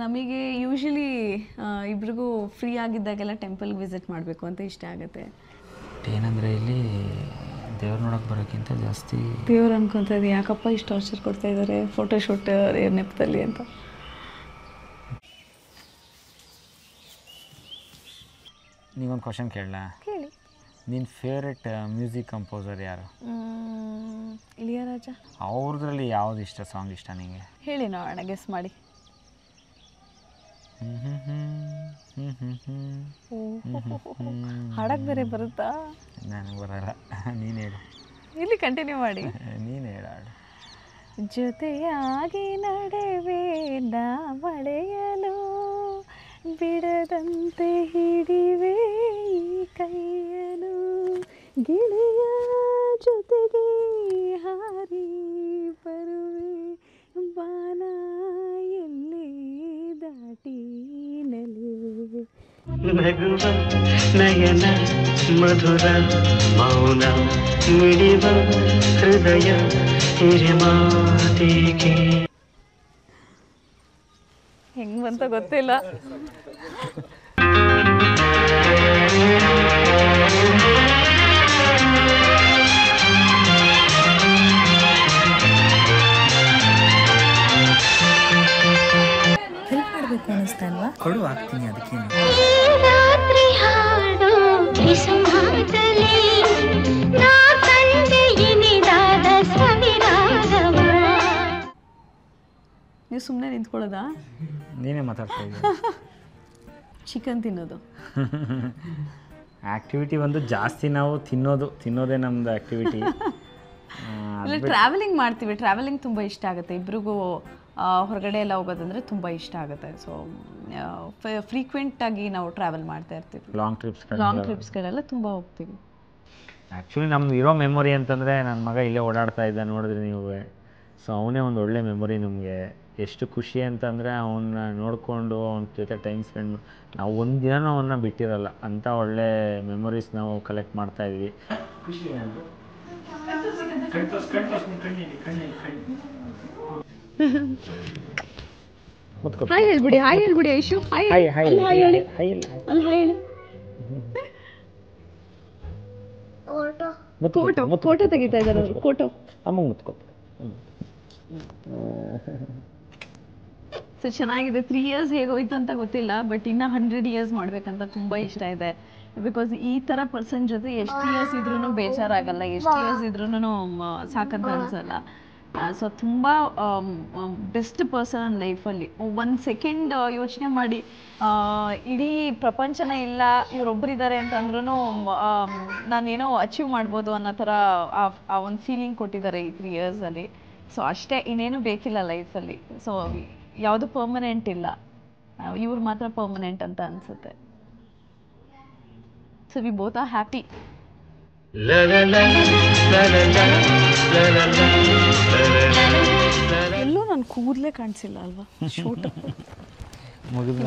ನಮಗೆ ಯೂಶಲಿ ಇಬ್ರಿಗೂ ಫ್ರೀ ಆಗಿದ್ದಾಗೆಲ್ಲ ಟೆಂಪಲ್ಗೆ ವಿಸಿಟ್ ಮಾಡಬೇಕು ಅಂತ ಇಷ್ಟ ಆಗುತ್ತೆ. ಏನಂದರೆ ಇಲ್ಲಿ ದೇವ್ರು ನೋಡೋಕೆ ಬರೋಕ್ಕಿಂತ ಜಾಸ್ತಿ ದೇವ್ರು ಅನ್ಕೊತಾ ಇದ್ದೀವಿ ಯಾಕಪ್ಪ ಇಷ್ಟು ಟಾರ್ಚರ್ ಕೊಡ್ತಾ ಇದ್ದಾರೆ ಫೋಟೋಶೂಟ್ ನೆಪದಲ್ಲಿ ಅಂತ. ನೀವೊಂದು ಕ್ವಶನ್ ಕೇಳಲಾ? ಕೇಳಿ. ನಿನ್ನ ಫೇವ್ರೆಟ್ ಮ್ಯೂಸಿಕ್ ಕಂಪೋಸರ್ ಯಾರು? ಇಳಿಯರಾಜ. ಅವ್ರದ್ರಲ್ಲಿ ಯಾವ್ದು ಇಷ್ಟ ಸಾಂಗ್ ಇಷ್ಟ ನಿಮಗೆ? ಹೇಳಿ ನೋಡೋಣ, ಗೆಸ್ ಮಾಡಿ. ಹಾಡಕ್ಕೆ ಬೇರೆ ಬರುತ್ತಾ? ನನಗೆ ಬರಲ್ಲ, ನೀನು ಹೇಳು. ಇಲ್ಲಿ ಕಂಟಿನ್ಯೂ ಮಾಡಿ. ನೀನು ಹೇಳು ಹಾಡು. ಜೊತೆಯಾಗಿ ನಡೆವೆ ನಾ ಮಳೆಯಲು ಬಿಡದಂತೆ ಹಿಡಿವೆ ಈ ಕೈಯನು ಗಿಳಿಯ ಜೊತೆಗೆ ಹಾರಿ ಬರುವೆ ಬಾನ ಎಲ್ಲಿ ದಾಟಿ ನಲಿವೆ. ನಗುವ ನಯನ ಮಧುರ ಮೌನ ಮಿಡಿವ ಹೃದಯ ಹಿರಿಮಾತಿಗೆ. ಹೆಂಗ್ ಬಂತ ಗೊತ್ತಿಲ್ಲ. ಹೆಲ್ಪ್ ಮಾಡಬೇಕು ಅನ್ನಿಸ್ತಾ ಇಲ್ವಾ? ಕೊಡು, ಆಗ್ತೀನಿ. ಅದಕ್ಕೇನು ನೀವು ಸುಮ್ಮನೆ ನಿಂತ್ಕೊಳ್ಳೋದಾ? ನೀನೇ ಮಾತಾಡ್ತಾ ಇದ್ದೀಯ. ಚಿಕನ್ ತಿನ್ನೋದು ಆ್ಯಕ್ಟಿವಿಟಿ ಒಂದು ಜಾಸ್ತಿ ನಾವು ತಿನ್ನೋದೇ ನಮ್ಮದು ಆ್ಯಕ್ಟಿವಿಟಿ. ಇಲ್ಲ, ಟ್ರಾವೆಲಿಂಗ್ ಮಾಡ್ತೀವಿ. ಟ್ರಾವೆಲಿಂಗ್ ತುಂಬ ಇಷ್ಟ ಆಗುತ್ತೆ ಇಬ್ರಿಗೂ. ಹೊರಗಡೆ ಎಲ್ಲ ಹೋಗೋದಂದರೆ ತುಂಬ ಇಷ್ಟ ಆಗುತ್ತೆ. ಸೊ ಫ್ರೀಕ್ವೆಂಟಾಗಿ ನಾವು ಟ್ರಾವೆಲ್ ಮಾಡ್ತಾ ಇರ್ತೀವಿ. ಲಾಂಗ್ ಟ್ರಿಪ್ಸ್ಗಳೆಲ್ಲ ತುಂಬ ಹೋಗ್ತೀವಿ. ಆ್ಯಕ್ಚುಲಿ ನಮ್ದು ಇರೋ ಮೆಮೊರಿ ಅಂತಂದರೆ ನನ್ನ ಮಗ ಇಲ್ಲೇ ಓಡಾಡ್ತಾ ಇದ್ದ ನೋಡಿದ್ರೆ ನೀವು. ಸೊ ಅವನೇ ಒಂದು ಒಳ್ಳೆ ಮೆಮೊರಿ ನಮಗೆ. ಎಷ್ಟು ಖುಷಿ ಅಂತಂದರೆ ಅವನ್ನ ನೋಡಿಕೊಂಡು ಅವನ ಜೊತೆ ಟೈಮ್ ಸ್ಪೆಂಡ್ ನಾವು ಒಂದು ದಿನನೂ ಅವನ್ನ ಬಿಟ್ಟಿರಲ್ಲ ಅಂತ ಒಳ್ಳೆ ಮೆಮೊರೀಸ್ ನಾವು ಕಲೆಕ್ಟ್ ಮಾಡ್ತಾಯಿದ್ವಿ. ಖುಷಿ ಅಂತ ಹಾಯ್ ಹೇಳ್ಬಿಡಿ, ಹಾಯ್ ಹೇಳ್ಬಿಡಿ ಐಶು. ಹಾಯ್ ಹೇಳಿ, ಅಲ್ಲಿ ಹಾಯ್ ಹೇಳಿ. ಫೋಟೋ ತೆಗಿತಾ ಇದ್ದಾರೆ ಅವರು. ಫೋಟೋ ಅಮ್ಮ ಮುತ್ಕೊ. ಸೊ ಚೆನ್ನಾಗಿದೆ. 3 years ಹೇಗೋಯ್ತು ಅಂತ ಗೊತ್ತಿಲ್ಲ, ಬಟ್ ಇನ್ನು 100 years ಮಾಡ್ಬೇಕಂತ ತುಂಬ ಇಷ್ಟ ಇದೆ. ಬಿಕಾಸ್ ಈ ಥರ ಪರ್ಸನ್ ಜೊತೆ ಎಷ್ಟು ಇಯರ್ಸ್ ಇದ್ರೂ ಬೇಜಾರಾಗಲ್ಲ, ಎಷ್ಟು ಇಯರ್ಸ್ ಇದ್ರೂ ಸಾಕಂತ ಅನ್ಸಲ್ಲ. ಸೊ ತುಂಬ ಬೆಸ್ಟ್ ಪರ್ಸನ್ ಲೈಫಲ್ಲಿ. 1 second ಯೋಚನೆ ಮಾಡಿ, ಇಡೀ ಪ್ರಪಂಚನ ಇಲ್ಲ ಇವರೊಬ್ಬರಿದ್ದಾರೆ ಅಂತಂದ್ರೂ ನಾನೇನೋ ಅಚೀವ್ ಮಾಡ್ಬೋದು ಅನ್ನೋ ಥರ ಆ ಒಂದು ಫೀಲಿಂಗ್ ಕೊಟ್ಟಿದ್ದಾರೆ ಈ 3 yearsಲ್ಲಿ. ಸೊ ಅಷ್ಟೇ, ಇನ್ನೇನು ಬೇಕಿಲ್ಲ ಲೈಫಲ್ಲಿ. ಸೊ ಯಾವುದು ಪರ್ಮನೆಂಟ್ ಇಲ್ಲ, ಇವ್ರು ಮಾತ್ರ ಪರ್ಮನೆಂಟ್ ಅಂತ ಅನಿಸುತ್ತೆ. So we both are happy. ಎಲ್ಲೂ ನಾನು ಕೂದಲೇ ಕಾಣಿಸಿಲ್ಲ ಅಲ್ವಾ? ಶೂಟ್ ಮುಗಿದ